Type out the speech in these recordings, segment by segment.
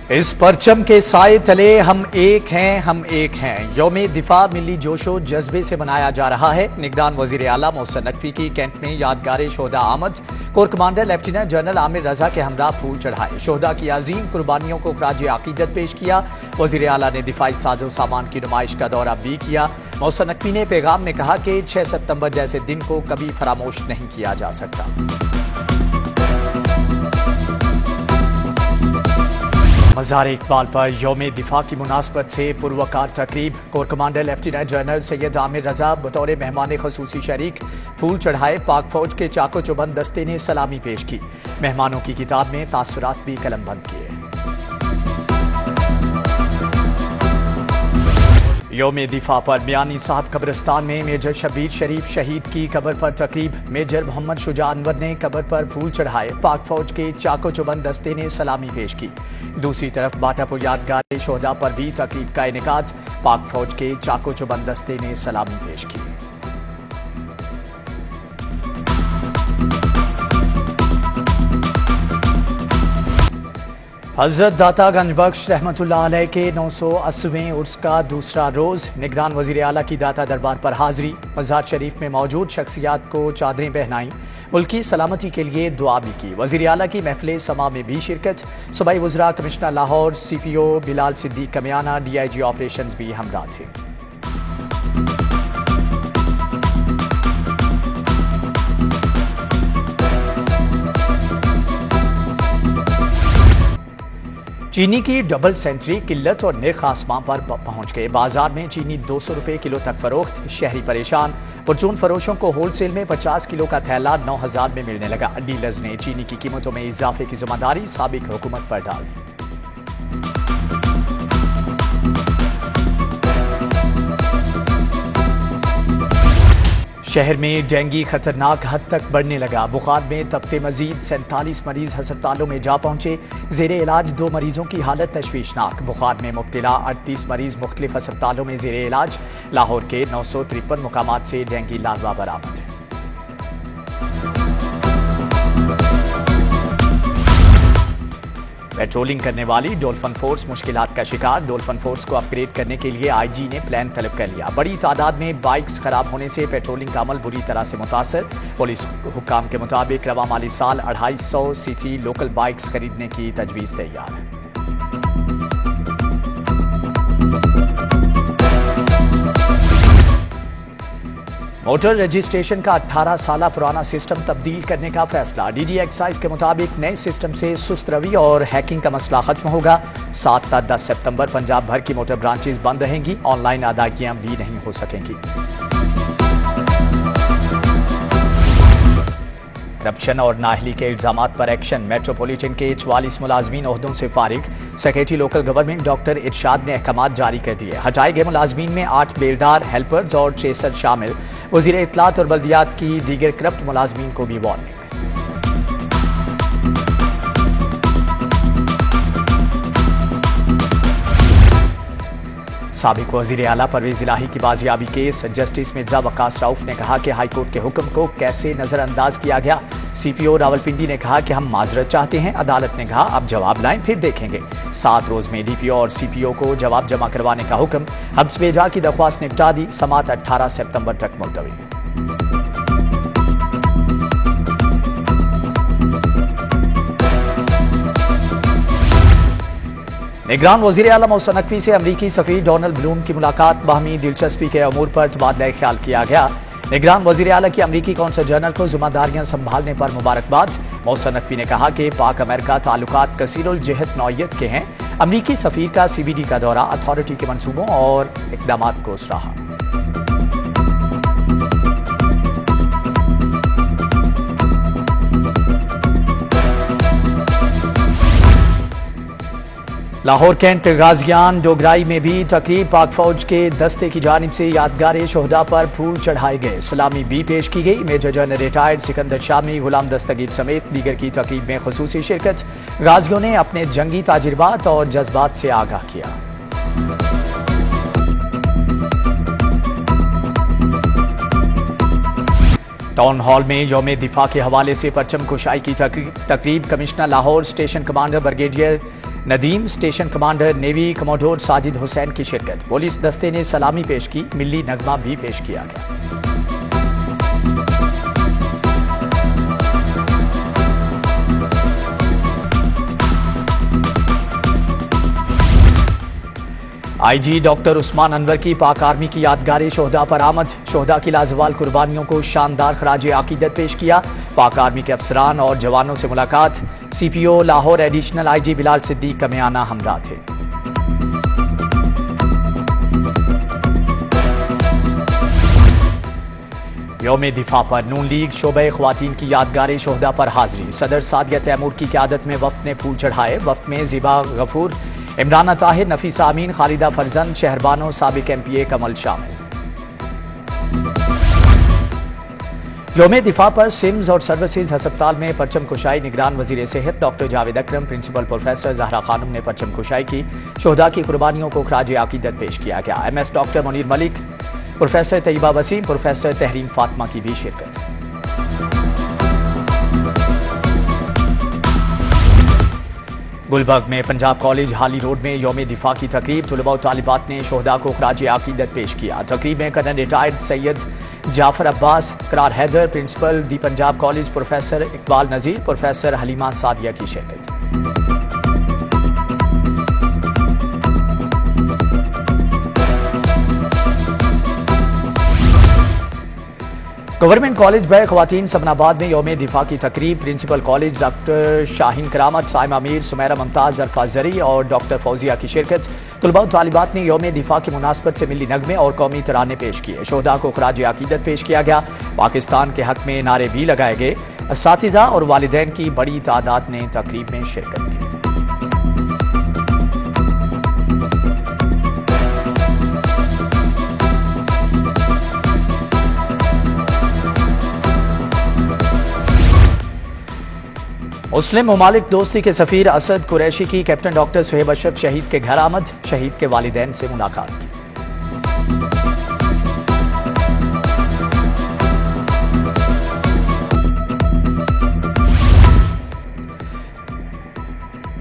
इस परचम के साए तले हम एक हैं, हम एक हैं। यौमे दिफा मिली जोशो जज्बे से मनाया जा रहा है। निगरान वजीर आला मोहसिन नकवी की कैंट में यादगार शोहदा आमद। Core commander lieutenant general Amir Raza के हमरा फूल चढ़ाए। शोहदा की अजीम कुर्बानियों को खराज अकीदत पेश किया। वजीर आला ने दिफाई साजो सामान की नुमाइश का दौरा भी किया। मोहसिन नकवी ने पैगाम में कहा कि 6 सितंबर जैसे दिन को कभी फरामोश नहीं किया जा सकता। मज़ार इकबाल पर यौमे दिफा की मुनासबत से पुरवकार तकरीब। Core commander lieutenant general Syed Amir Raza बतौर मेहमान खसूसी शरीक फूल चढ़ाए। पाक फौज के चाको चुबंद दस्ते ने सलामी पेश की। मेहमानों की किताब में तासुरात भी कलमबंद किए। यौमे दिफा पर मियानी साहब कब्रिस्तान में मेजर शब्बीर शरीफ शहीद की कब्र पर तकरीब। मेजर मोहम्मद शुजा अनवर ने कब्र पर फूल चढ़ाए। पाक फौज के चाको चुबंद दस्ते ने सलामी पेश की। दूसरी तरफ बाटापुर यादगार शोहदा पर भी तकरीब का इनेकाद। पाक फौज के चाको चुबंद दस्ते ने सलामी पेश की। हजरत दाता गंजबख्श रहमतुल्लाह अलैह के 980वें उर्स का दूसरा रोज। निगरान वजीर आला की दाता दरबार पर हाजिरी। मज़ार शरीफ में मौजूद शख्सियात को चादरें पहनाई। मुल्की सलामती के लिए दुआ भी की। वजीर आला की महफिल समा में भी शिरकत। सूबाई वज़रा commissioner Lahore CPO Bilal Siddique Kamiana DIG operations भी हमरा थे। चीनी की डबल सेंचुरी किल्लत और निर्ख आसमां पर पहुंच गए। बाजार में चीनी 200 रुपए किलो तक फरोख्त। शहरी परेशान। परचून फरोशों को होलसेल में 50 किलो का थैला 9000 में मिलने लगा। डीलर्स ने चीनी की कीमतों में इजाफे की जिम्मेदारी साबिक हुकूमत पर डाल दी। शहर में डेंगू खतरनाक हद तक बढ़ने लगा। बुखार में तबते मजीद 47 मरीज अस्पतालों में जा पहुंचे। जेरे इलाज 2 मरीजों की हालत तशवीशनाक। बुखार में मुब्तला 38 मरीज मुख्तलिफ अस्पतालों में जेरे इलाज। लाहौर के 953 मुकामात से डेंगू लार्वा बरामद। पेट्रोलिंग करने वाली डॉल्फिन फोर्स मुश्किलात का शिकार। डॉल्फिन फोर्स को अपग्रेड करने के लिए IG ने प्लान तलब कर लिया। बड़ी तादाद में बाइक्स खराब होने से पेट्रोलिंग का अमल बुरी तरह से मुतासर। पुलिस हुक्काम के मुताबिक रवा माली साल 250 CC लोकल बाइक्स खरीदने की तजवीज़ तैयार है। मोटर रजिस्ट्रेशन का 18 साल पुराना सिस्टम तब्दील करने का फैसला। DG एक्साइज के मुताबिक नए सिस्टम से सुस्त रवि और हैकिंग का मसला खत्म होगा। 7 से 10 सितंबर पंजाब भर की मोटर ब्रांचेस बंद रहेंगी। ऑनलाइन अदायगियां भी नहीं हो सकेंगी। करप्शन और नाअहली के इल्जामात पर एक्शन। मेट्रोपॉलिटन के 44 मुलाजमीन ओहदों से फारिग। सेक्रेटरी लोकल गवर्नमेंट डॉक्टर इरशाद ने अहकामात जारी कर दिए। हटाए गए मुलाजमीन में 8 बेलदार, हेल्पर्स और ट्रेसर शामिल। वजीर इत्तलात और बल्दियात की दीगर करप्ट मुलाजमीन को भी वार्निंग। साबिक वजीर आला परवेज इलाही की बाजियाबी केस। जस्टिस मिर्जा वकास रऊफ ने कहा कि हाईकोर्ट के हुक्म को कैसे नजरअंदाज किया गया। CPO रावलपिंडी ने कहा कि हम माजरत चाहते हैं। अदालत ने कहा अब जवाब लाएं फिर देखेंगे। 7 रोज में DPO और CPO को जवाब जमा करवाने का हुक्म। हब्स बेजा की दरख्वास्त निपटा दी। समात 18 सितंबर तक मुलतवी। निगरान वजीर आला मोहसिन नकवी से अमरीकी सफीर डोनाल्ड ब्लूम की मुलाकात। बाहमी दिलचस्पी के अमूर पर तबादला ख्याल किया गया। निगरान वजीर आला की अमरीकी कौंसल जनरल को जिम्मेदारियां संभालने पर मुबारकबाद। मोहसिन नकवी ने कहा कि पाक अमेरिका ताल्लुकात कसीरुल जिहत नौइयत के हैं। अमरीकी सफीर का CBD का दौरा अथॉरिटी के मंसूबों और इकदामात को सराहा। लाहौर कैंट गाजियान डोगराई में भी तकरीब। पाक फौज के दस्ते की जानिब से यादगार शोहदा पर फूल चढ़ाए गए। सलामी भी पेश की गई। Major general retired Sikandar Shami, Ghulam Dastgir समेत दीगर की तकरीब में खसूसी शिरकत। गाजियों ने अपने जंगी ताजुर्बात और जज्बात से आगाह किया। टाउन हॉल में यौम दिफा के हवाले से परचम कुशाई की तकरीब। Commissioner Lahore, station commander brigadier Nadeem station commander navy commodore Sajid Hussain की शिरकत। पुलिस दस्ते ने सलामी पेश की, मिली नगमा भी पेश किया गया। आईजी डॉक्टर उस्मान अनवर की पाक आर्मी की यादगार शोहदा पर आमद। शोहदा की लाजवाल कुर्बानियों को शानदार खराज अकीदत पेश किया। पाक आर्मी के अफसरान और जवानों से मुलाकात। CPO Lahore additional IG Bilal Siddique Kamiana हमरा थे। यौम दिफा पर नून लीग शोबे ख्वातीन की यादगार शोहदा पर हाजिरी। सदर सादिया तैमूर की क़यादत में वफ्द ने फूल चढ़ाए। वफ्द में ज़िबा गफूर, इमरान ताहिर, नफीसा अमीन, खालिदा फरजंद, शहरबानो, साबिक एमपीए कमल शामिल। यौम दिफा पर सिम्स और सर्विसेज अस्पताल में परचम कुशाई। निगरान वजीर सेहत डॉक्टर जावेद अकरम, प्रिंसिपल प्रोफेसर जहरा खानम ने परचम कुशाई की। शोहदा की कुर्बानियों को खराज अकीदत पेश किया गया। MS doctor Munir Malik, professor Tayyaba Waseem, professor Tehreen Fatima की भी शिरकत। गुलबर्ग में पंजाब कॉलेज हाली रोड में यौम दिफा की तकरीब। तुलबा और तालिबात ने शोहदा को खराज अकीदत पेश किया। तकरीब में कर्नल रिटायर्ड सैयद जाफर अब्बास, करार हैदर, प्रिंसिपल दी पंजाब कॉलेज, प्रोफेसर इकबाल नजीर, प्रोफेसर हलीमा सादिया की शिरकत। गवर्नमेंट कॉलेज बै ख्वातीन सबनाबाद में यौम दिफा की तकरीब। प्रिंसिपल कॉलेज डॉक्टर शाहीन करामत, साइमा मीर, सुमेरा मुमताज, अरफा जरी और डॉक्टर फौजिया की शिरकत। तुलबा और तालिबात ने यौम दिफा की मुनासबत से मिली नगमे और कौमी तराने पेश किए। शोहदा को खराज अकीदत पेश किया गया। पाकिस्तान के हक में नारे भी लगाए गए। असातिज़ा और वालिदैन की बड़ी तादाद ने तकरीब में शिरकत की। मुस्लिम ममालिक दोस्ती के सफीर असद कुरैशी की कैप्टन डॉक्टर सुहेब अशरफ शहीद के घर आमद। शहीद के वालिदैन से मुलाकात की।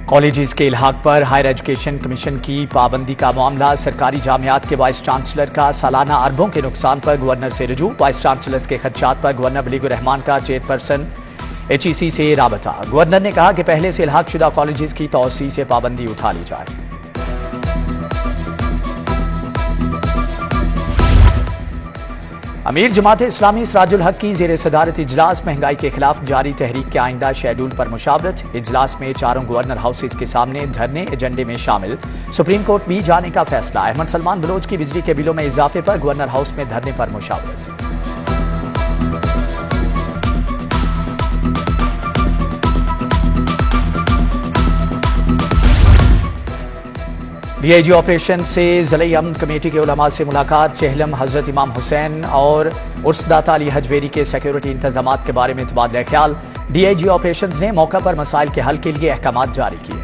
कॉलेजेस के इल्हाक पर हायर एजुकेशन कमीशन की पाबंदी का मामला। सरकारी जामियात के वाइस चांसलर का सालाना अरबों के नुकसान पर गवर्नर से रुजू। वाइस चांसलर्स के खदशात पर गवर्नर बलीगुर रहमान का चेयरपर्सन HEC से राबता। गवर्नर ने कहा कि पहले से इल्हाक शुदा कॉलेजेस की तौसी से पाबंदी उठा ली जाए। अमीर जमात इस्लामी सिराजुल हक की ज़ेर सदारत इजलास। महंगाई के खिलाफ जारी तहरीक के आइंदा शेड्यूल पर मुशावरत। इजलास में चारों गवर्नर हाउसेज के सामने धरने एजेंडे में शामिल। सुप्रीम कोर्ट भी जाने का फैसला। अहमद सलमान बलोच की बिजली के बिलों में इजाफे पर गवर्नर हाउस में धरने पर मुशावरत। DIG ऑपरेशन से ज़िले अमन कमेटी के उलमा से मुलाकात। चेहलम हजरत इमाम हुसैन और उर्सदाता अली हजवेरी के सिक्योरिटी इंतजामात के बारे में तबादला ख्याल। DIG ऑपरेशन ने मौका पर मसाइल के हल के लिए अहकामात जारी किए।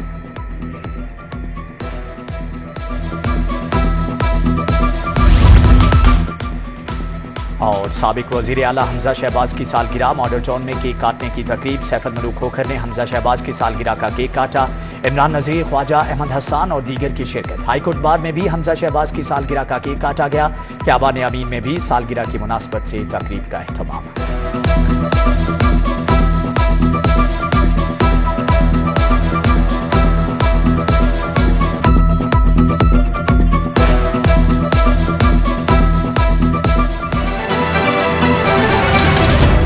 और साबिक वजीर आला हमजा शहबाज की सालगिरह। मॉडल टाउन में केक काटने की तकरीब। सैफुल मलूक खोखर ने हमजा शहबाज की सालगिरह का केक काटा। इमरान नजीर, ख्वाजा अहमद हसन और दीगर की शिरकत। हाईकोर्ट बार में भी हमजा शहबाज की सालगिरह का केक काटा गया। क्याबान अमीन में भी सालगिरह की मुनासबत से तकरीब का एहतमाम।